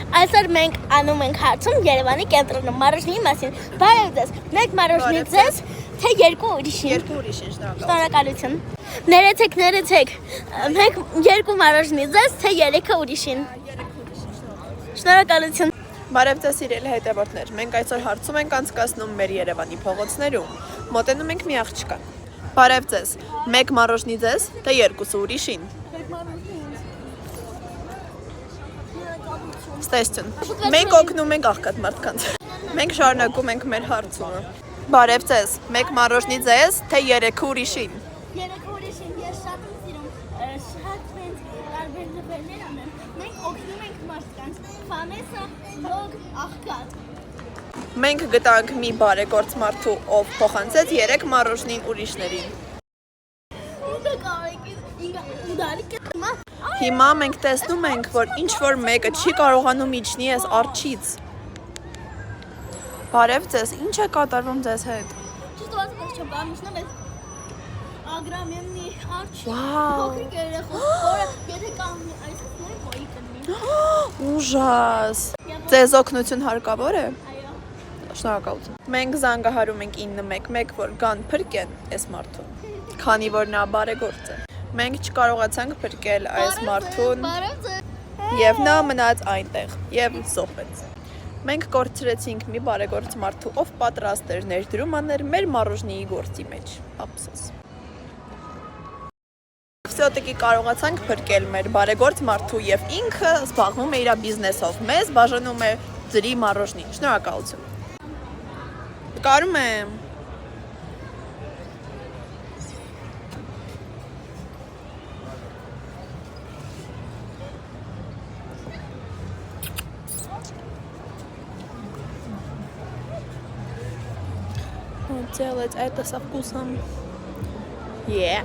Այսօր մենք անում ենք հարցում Երևանի կենտրոնում մարոժնիի մասին։ Բարև ձեզ։ Մեկ մարոժնի ձեզ, թե երկու ուրիշին։ Երկու ուրիշին, շնորհակալություն։ Ներեցեք։ Մեկ երկու մարոժնի ձեզ, թե երեքը ուրիշին։ Շնորհակալություն։ Բարև ձեզ սիրելի հետևորդներ։ Մենք այսօր հարցում ենք անցկացնում մեր Երևանի փողոցներում։ Մոտենում ենք մի աղջկա։ Բարև ձեզ։ Մեկ մարոժնի ձեզ, թե երկուսը ուրիշին։ Ստեսություն։ Մենք օգնում ենք աղքատ մարդկանց։ Մենք շարունակում ենք մեր հարցումը։ Բարև ձեզ։ Մեկ մարոժնի ձեզ, թե երեքը ուրիշին։ Երեքը ուրիշին ես շատ եմ սիրում, շատ մենք տարբեր նվերներ անեմ։ Մենք օգնում ենք մարդկանց։ Ֆանեսա, լոգ, աղքատ։ Մենք գտանք մի բարեգործ մարդու, ով փոխանցեց 3 մարոժնին ուրիշներին։ Հիմա մենք տեսնում ենք, որ ինչ-որ մեկը չի կարողանում իջնի այս արջից։ Բարև ձեզ, ինչ է կատարվում ձեզ հետ։ Ուժաս։ Ձեզ օգնություն հարկավոր է։ Շնորհակալություն։ Մենք զանգահարում ենք 911, որ գան փրկեն այս մարդուն, քանի որ նա բարեգործ է։ Մենք չկարողացանք փրկել այս մարդուն, եւ նա մնաց այնտեղ եւ զոհվեց։ Մենք կորցրեցինք մի բարեգործ մարդու, ով պատրաստ էր ներդրում անել մեր մարոժնիի գործի մեջ։ Ափսոս։ Всё-таки կարողացանք փրկել մեր բարեգործ մարդու եւ ինքը զբաղվում է իր բիզնեսով։ Մեզ բաժանում է ջրի մարոժնի։ Շնորհակալություն։ Կարում եմ։ Делать это со вкусом. Yeah.